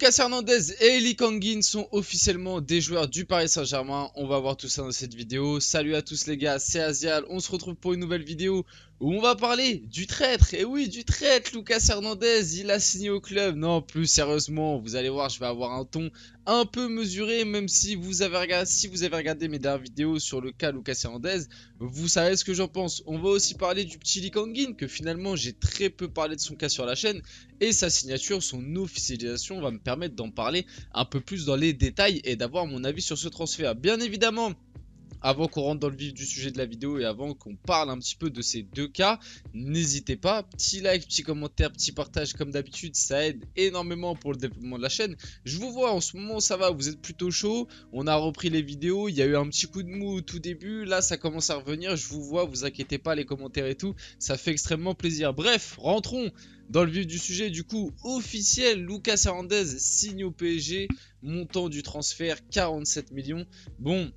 Lucas Hernandez et Eli Kangin sont officiellement des joueurs du Paris Saint-Germain. On va voir tout ça dans cette vidéo. Salut à tous les gars, c'est Azial. On se retrouve pour une nouvelle vidéo où on va parler du traître. Et oui, du traître, Lucas Hernandez, il a signé au club. Non, plus sérieusement, vous allez voir, je vais avoir un ton un peu mesuré, même si vous avez regardé mes dernières vidéos sur le cas Lucas Hernandez, vous savez ce que j'en pense. On va aussi parler du petit Eli Kangin, que finalement j'ai très peu parlé de son cas sur la chaîne. Et sa signature, son officialisation va me permettre d'en parler un peu plus dans les détails et d'avoir mon avis sur ce transfert. Bien évidemment, avant qu'on rentre dans le vif du sujet de la vidéo et avant qu'on parle un petit peu de ces deux cas, n'hésitez pas, petit like, petit commentaire, petit partage comme d'habitude, ça aide énormément pour le développement de la chaîne. Je vous vois en ce moment, ça va, vous êtes plutôt chaud, on a repris les vidéos, il y a eu un petit coup de mou au tout début, là ça commence à revenir, je vous vois, vous inquiétez pas, les commentaires et tout, ça fait extrêmement plaisir. Bref, rentrons dans le vif du sujet. Du coup, officiel, Lucas Hernandez signe au PSG, montant du transfert 47 millions. Bon,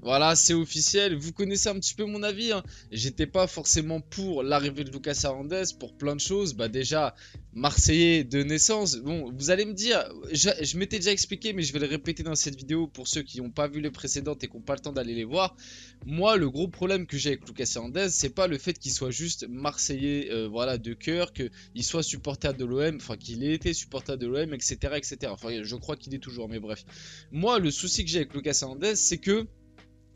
voilà, c'est officiel. Vous connaissez un petit peu mon avis, hein. J'étais pas forcément pour l'arrivée de Lucas Hernandez pour plein de choses. Bah déjà, Marseillais de naissance. Bon, vous allez me dire, je m'étais déjà expliqué, mais je vais le répéter dans cette vidéo pour ceux qui n'ont pas vu les précédentes et qui n'ont pas le temps d'aller les voir. Moi, le gros problème que j'ai avec Lucas Hernandez, c'est pas le fait qu'il soit juste Marseillais, voilà, de cœur, qu'il soit supporter de l'OM, enfin qu'il ait été supporter de l'OM, etc., etc. Enfin, je crois qu'il est toujours, mais bref. Moi, le souci que j'ai avec Lucas Hernandez, c'est que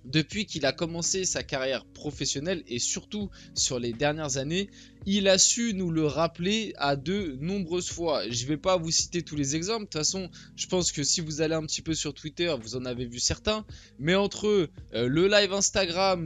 depuis qu'il a commencé sa carrière professionnelle et surtout sur les dernières années, il a su nous le rappeler à de nombreuses fois. Je ne vais pas vous citer tous les exemples, de toute façon je pense que si vous allez un petit peu sur Twitter, vous en avez vu certains. Mais entre le live Instagram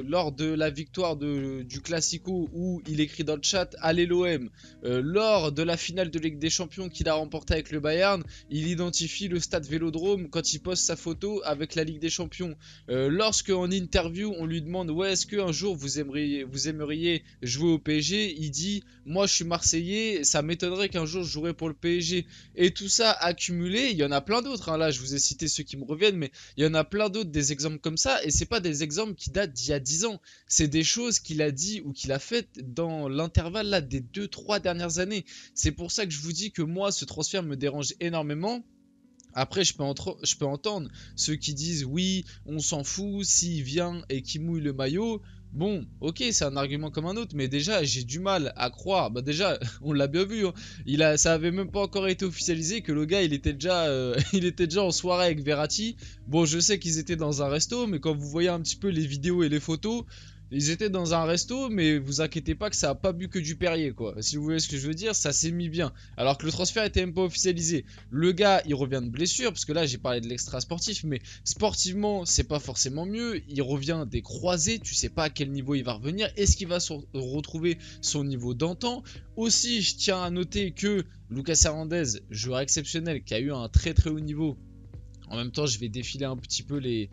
lors de la victoire du Classico où il écrit dans le chat « Allez l'OM », lors de la finale de Ligue des Champions qu'il a remporté avec le Bayern, il identifie le stade Vélodrome quand il poste sa photo avec la Ligue des Champions. Lorsque en interview on lui demande ouais est-ce qu'un jour vous aimeriez jouer au PSG, il dit moi je suis Marseillais, ça m'étonnerait qu'un jour je jouerais pour le PSG. Et tout ça accumulé, il y en a plein d'autres, hein. Là je vous ai cité ceux qui me reviennent, mais il y en a plein d'autres des exemples comme ça, et c'est pas des exemples qui datent d'il y a 10 ans, c'est des choses qu'il a dit ou qu'il a faites dans l'intervalle là des 2-3 dernières années. C'est pour ça que je vous dis que moi ce transfert me dérange énormément. Après, je peux entendre ceux qui disent oui, on s'en fout, s'il vient et qu'il mouille le maillot. Bon, ok, c'est un argument comme un autre, mais déjà, j'ai du mal à croire. Bah déjà, on l'a bien vu, hein. Ça avait même pas encore été officialisé que le gars, il était déjà en soirée avec Verratti. Bon, je sais qu'ils étaient dans un resto, mais quand vous voyez un petit peu les vidéos et les photos, ils étaient dans un resto, mais vous inquiétez pas que ça a pas bu que du Perrier, quoi. Si vous voyez ce que je veux dire, ça s'est mis bien. Alors que le transfert était même pas officialisé. Le gars, il revient de blessure, parce que là, j'ai parlé de l'extra sportif, mais sportivement, c'est pas forcément mieux. Il revient des croisés, tu sais pas à quel niveau il va revenir. Est-ce qu'il va retrouver son niveau d'antan? Aussi, je tiens à noter que Lucas Hernandez, joueur exceptionnel, qui a eu un très très haut niveau. En même temps, je vais défiler un petit peu les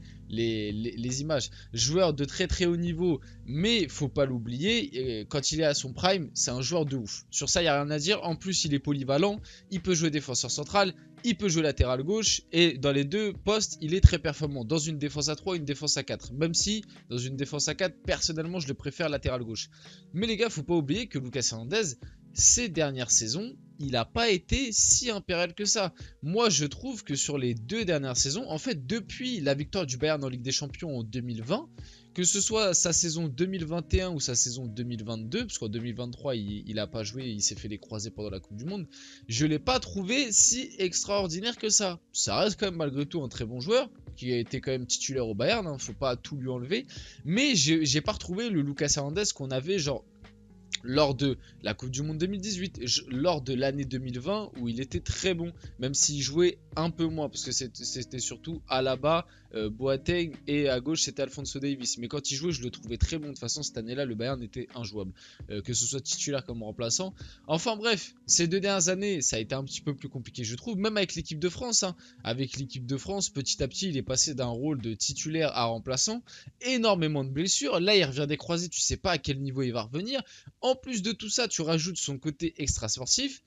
images. Joueur de très très haut niveau, mais faut pas l'oublier, quand il est à son prime, c'est un joueur de ouf. Sur ça, il n'y a rien à dire. En plus, il est polyvalent, il peut jouer défenseur central, il peut jouer latéral gauche, et dans les deux postes, il est très performant. Dans une défense à 3, une défense à 4. Même si, dans une défense à 4, personnellement, je le préfère latéral gauche. Mais les gars, faut pas oublier que Lucas Hernandez, ces dernières saisons, il n'a pas été si impérial que ça. Moi, je trouve que sur les 2 dernières saisons, en fait, depuis la victoire du Bayern en Ligue des Champions en 2020, que ce soit sa saison 2021 ou sa saison 2022, parce qu'en 2023, il n'a pas joué, il s'est fait les croisés pendant la Coupe du Monde, je ne l'ai pas trouvé si extraordinaire que ça. Ça reste quand même malgré tout un très bon joueur, qui a été quand même titulaire au Bayern, hein, faut pas tout lui enlever, mais j'ai pas retrouvé le Lucas Hernandez qu'on avait genre lors de la Coupe du Monde 2018, lors de l'année 2020 où il était très bon, même s'il jouait un peu moins, parce que c'était surtout Alaba, Boateng, et à gauche c'était Alphonso Davies. Mais quand il jouait, je le trouvais très bon. De toute façon, cette année-là, le Bayern était injouable, que ce soit titulaire comme remplaçant. Enfin bref, ces 2 dernières années, ça a été un petit peu plus compliqué, je trouve, même avec l'équipe de France, hein. Avec l'équipe de France, petit à petit, il est passé d'un rôle de titulaire à remplaçant, énormément de blessures. Là, il revient des croisés, tu sais pas à quel niveau il va revenir. En plus de tout ça, tu rajoutes son côté extra sportif.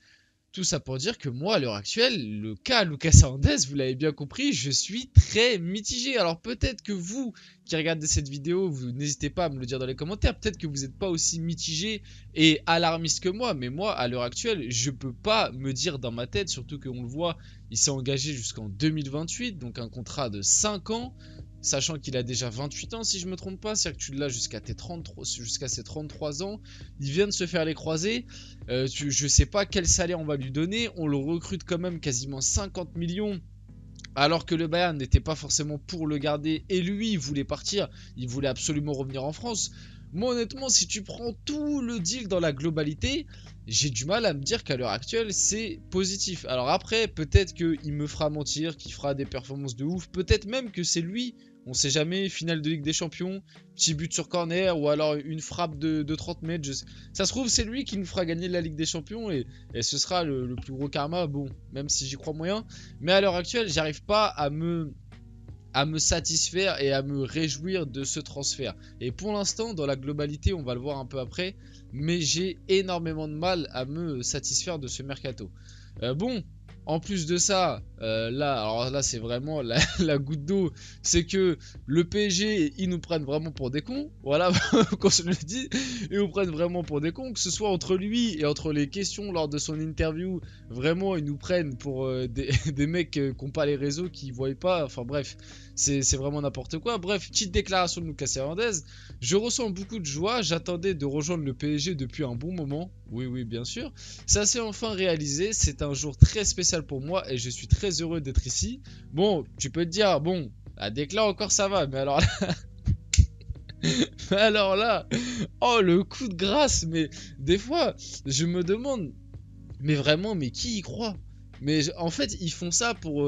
Tout ça pour dire que moi, à l'heure actuelle, le cas Lucas Hernandez, vous l'avez bien compris, je suis très mitigé. Alors peut-être que vous qui regardez cette vidéo, vous n'hésitez pas à me le dire dans les commentaires. Peut-être que vous n'êtes pas aussi mitigé et alarmiste que moi. Mais moi, à l'heure actuelle, je peux pas me dire dans ma tête, surtout qu'on le voit, il s'est engagé jusqu'en 2028, donc un contrat de 5 ans. Sachant qu'il a déjà 28 ans si je me trompe pas, c'est-à-dire que tu l'as jusqu'à ses 33 ans. Il vient de se faire les croisés. Je sais pas quel salaire on va lui donner. On le recrute quand même quasiment 50 millions. Alors que le Bayern n'était pas forcément pour le garder. Et lui, il voulait partir. Il voulait absolument revenir en France. Moi honnêtement, si tu prends tout le deal dans la globalité, j'ai du mal à me dire qu'à l'heure actuelle c'est positif. Alors après, peut-être qu'il me fera mentir, qu'il fera des performances de ouf. Peut-être même que c'est lui, on sait jamais, finale de Ligue des Champions, petit but sur corner ou alors une frappe de 30 mètres. Ça se trouve c'est lui qui nous fera gagner la Ligue des Champions et ce sera le plus gros karma. Bon, même si j'y crois moyen. Mais à l'heure actuelle, j'arrive pas à me satisfaire et à me réjouir de ce transfert. Et pour l'instant, dans la globalité, on va le voir un peu après, mais j'ai énormément de mal à me satisfaire de ce mercato. Bon, en plus de ça, alors là c'est vraiment la goutte d'eau, c'est que le PSG, ils nous prennent vraiment pour des cons, voilà, qu'on se le dit, ils nous prennent vraiment pour des cons, que ce soit entre lui et entre les questions lors de son interview, vraiment ils nous prennent pour des mecs qui n'ont pas les réseaux, qui ne voient pas, enfin bref, c'est vraiment n'importe quoi. Bref, petite déclaration de Lucas Hernandez, je ressens beaucoup de joie, j'attendais de rejoindre le PSG depuis un bon moment, oui bien sûr, ça s'est enfin réalisé, c'est un jour très spécial pour moi et je suis très heureux d'être ici. Bon, tu peux te dire, bon, à déclat encore ça va, mais alors là... alors là, oh le coup de grâce, mais des fois, je me demande, mais vraiment, mais qui y croit? Mais en fait, ils font ça pour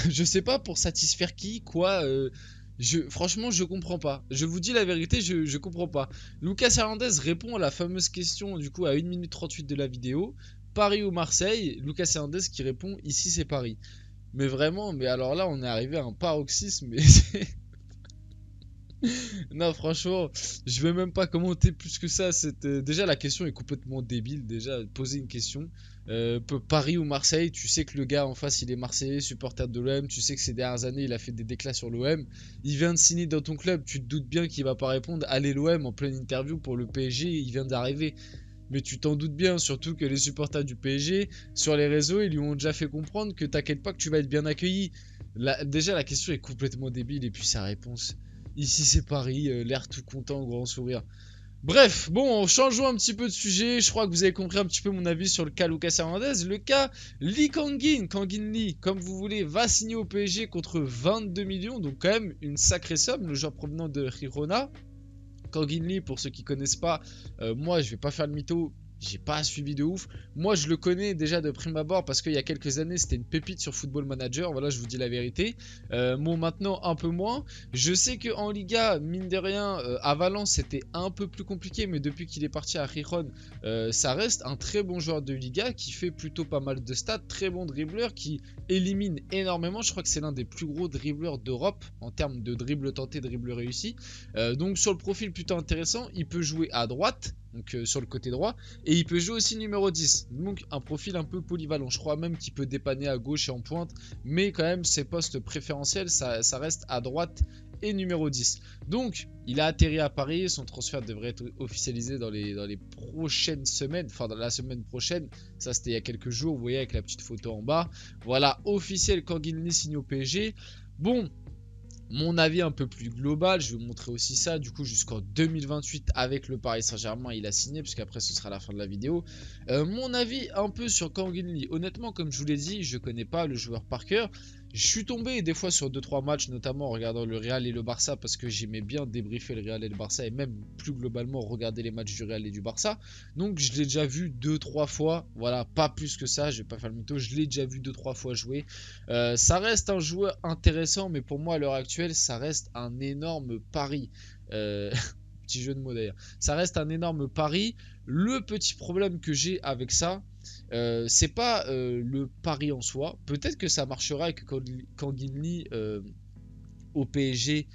je sais pas, pour satisfaire qui, quoi, franchement, je comprends pas. Je vous dis la vérité, je comprends pas. Lucas Hernandez répond à la fameuse question, du coup, à 1 minute 38 de la vidéo. Paris ou Marseille? Lucas Hernandez qui répond, ici c'est Paris. Mais vraiment, mais alors là, on est arrivé à un paroxysme, mais non, franchement, je vais même pas commenter plus que ça. Déjà, la question est complètement débile. Déjà, poser une question. Paris ou Marseille, tu sais que le gars en face, il est Marseillais, supporter de l'OM. Tu sais que ces dernières années, il a fait des déclats sur l'OM. Il vient de signer dans ton club. Tu te doutes bien qu'il va pas répondre. Allez, l'OM en pleine interview pour le PSG, il vient d'arriver. Mais tu t'en doutes bien, surtout que les supporters du PSG, sur les réseaux, ils lui ont déjà fait comprendre que t'inquiète pas que tu vas être bien accueilli. Déjà, la question est complètement débile. Et puis sa réponse... Ici c'est Paris, l'air tout content, grand sourire. Bref, bon, changeons un petit peu de sujet. Je crois que vous avez compris un petit peu mon avis sur le cas Lucas Hernandez. Le cas Lee Kangin Lee, comme vous voulez, va signer au PSG contre 22 millions. Donc quand même une sacrée somme, le joueur provenant de Girona. Kangin Lee, pour ceux qui connaissent pas, moi je vais pas faire le mytho. J'ai pas suivi de ouf. Moi, je le connais déjà de prime abord parce qu'il y a quelques années, c'était une pépite sur Football Manager. Voilà, je vous dis la vérité. Bon, maintenant, un peu moins. Je sais qu'en Liga, mine de rien, à Valence, c'était un peu plus compliqué. Mais depuis qu'il est parti à Gijón, ça reste un très bon joueur de Liga qui fait plutôt pas mal de stats. Très bon dribbleur qui élimine énormément. Je crois que c'est l'un des plus gros dribbleurs d'Europe en termes de dribble tenté, dribble réussi. Donc, sur le profil plutôt intéressant, il peut jouer à droite. Donc sur le côté droit, et il peut jouer aussi numéro 10, donc un profil un peu polyvalent. Je crois même qu'il peut dépanner à gauche et en pointe, mais quand même ses postes préférentiels ça reste à droite et numéro 10. Donc il a atterri à Paris, son transfert devrait être officialisé dans les prochaines semaines, enfin dans la semaine prochaine, ça c'était il y a quelques jours, vous voyez avec la petite photo en bas. Voilà, officiel, Kangin Lee signe au PSG. Bon, mon avis un peu plus global, je vais vous montrer aussi ça, du coup jusqu'en 2028 avec le Paris Saint-Germain il a signé, puisqu'après ce sera la fin de la vidéo. Mon avis un peu sur Kangin Lee, honnêtement comme je vous l'ai dit, je connais pas le joueur par cœur. Je suis tombé des fois sur 2-3 matchs, notamment en regardant le Real et le Barça, parce que j'aimais bien débriefer le Real et le Barça, et même plus globalement regarder les matchs du Real et du Barça. Donc je l'ai déjà vu 2-3 fois, voilà, pas plus que ça, je vais pas faire le mytho, je l'ai déjà vu 2-3 fois jouer. Ça reste un joueur intéressant, mais pour moi à l'heure actuelle, ça reste un énorme pari. Petit jeu de mots d'ailleurs. Ça reste un énorme pari. Le petit problème que j'ai avec ça, c'est pas le pari en soi. Peut-être que ça marchera et que Kangin Lee au PSG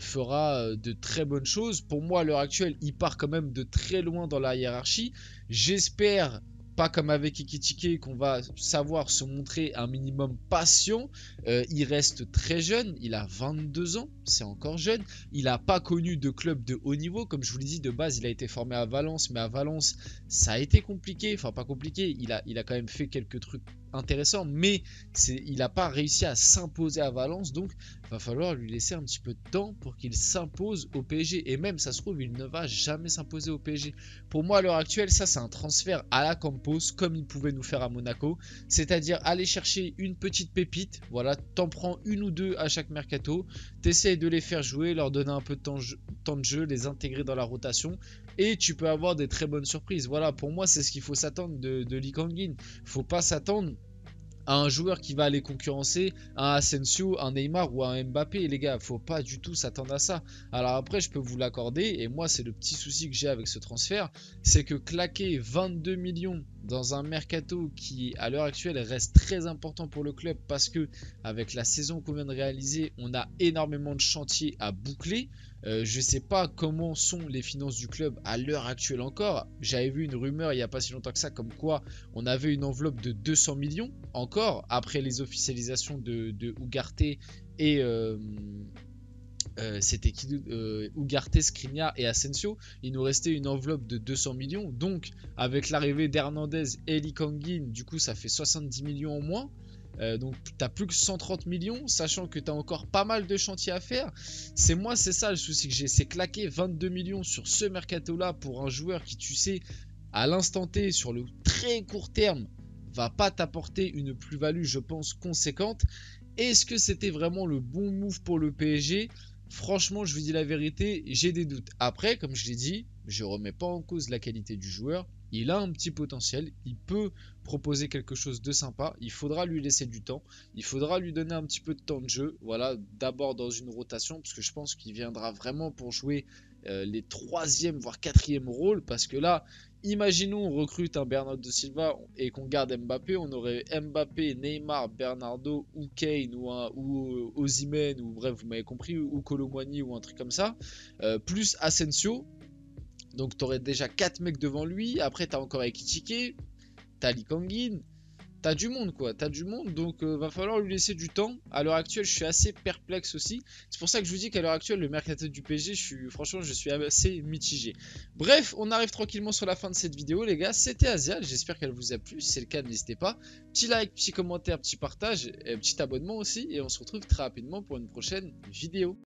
fera de très bonnes choses. Pour moi, à l'heure actuelle, il part quand même de très loin dans la hiérarchie. J'espère pas comme avec Ekitike qu'on va savoir se montrer un minimum patient. Il reste très jeune, il a 22 ans, c'est encore jeune. Il n'a pas connu de club de haut niveau, comme je vous l'ai dit, de base il a été formé à Valence, mais à Valence ça a été compliqué, enfin pas compliqué, il a quand même fait quelques trucs intéressants, mais il n'a pas réussi à s'imposer à Valence, donc il va falloir lui laisser un petit peu de temps pour qu'il s'impose au PSG, et même ça se trouve il ne va jamais s'imposer au PSG. Pour moi à l'heure actuelle, ça c'est un transfert à la Campos, comme il pouvait nous faire à Monaco, c'est-à-dire aller chercher une petite pépite, voilà, t'en prends une ou deux à chaque mercato, t'essayes de les faire jouer, leur donner un peu de temps de jeu, les intégrer dans la rotation, et tu peux avoir des très bonnes surprises. Voilà, pour moi c'est ce qu'il faut s'attendre de Lee Kang-in. Faut pas s'attendre à un joueur qui va aller concurrencer un Asensio, un Neymar ou un Mbappé, les gars, faut pas du tout s'attendre à ça. Alors après, je peux vous l'accorder, et moi c'est le petit souci que j'ai avec ce transfert, c'est que claquer 22 millions dans un mercato qui à l'heure actuelle reste très important pour le club, parce que avec la saison qu'on vient de réaliser, on a énormément de chantiers à boucler. Je sais pas comment sont les finances du club à l'heure actuelle encore. J'avais vu une rumeur il n'y a pas si longtemps que ça, comme quoi on avait une enveloppe de 200 millions encore après les officialisations de Ugarte et c'était qui, Ugarte, Skriniar et Asensio. Il nous restait une enveloppe de 200 millions. Donc avec l'arrivée d'Hernandez et Lee Kang-in, du coup ça fait 70 millions en moins. Donc tu n'as plus que 130 millions, sachant que tu as encore pas mal de chantiers à faire. C'est ça le souci que j'ai, c'est claquer 22 millions sur ce mercato là pour un joueur qui, tu sais, à l'instant T, sur le très court terme, va pas t'apporter une plus-value, je pense, conséquente. Est-ce que c'était vraiment le bon move pour le PSG? Franchement, je vous dis la vérité, j'ai des doutes. Après, comme je l'ai dit, je remets pas en cause la qualité du joueur. Il a un petit potentiel, il peut proposer quelque chose de sympa. Il faudra lui laisser du temps, il faudra lui donner un petit peu de temps de jeu. Voilà, d'abord dans une rotation, parce que je pense qu'il viendra vraiment pour jouer les 3e voire 4e rôles. Parce que là, imaginons on recrute un Bernardo Silva et qu'on garde Mbappé, on aurait Mbappé, Neymar, Bernardo ou Kane ou Osimhen, ou bref, vous m'avez compris, ou Kolo Muani ou un truc comme ça, plus Asensio. Donc tu aurais déjà 4 mecs devant lui. Après tu as encore Ekitike, tu as Lee Kang-in, t'as du monde quoi, t'as du monde, donc va falloir lui laisser du temps. À l'heure actuelle, je suis assez perplexe aussi. C'est pour ça que je vous dis qu'à l'heure actuelle, le mercato du PSG, franchement, je suis assez mitigé. Bref, on arrive tranquillement sur la fin de cette vidéo, les gars. C'était Azial, j'espère qu'elle vous a plu. Si c'est le cas, n'hésitez pas. Petit like, petit commentaire, petit partage, et petit abonnement aussi. Et on se retrouve très rapidement pour une prochaine vidéo.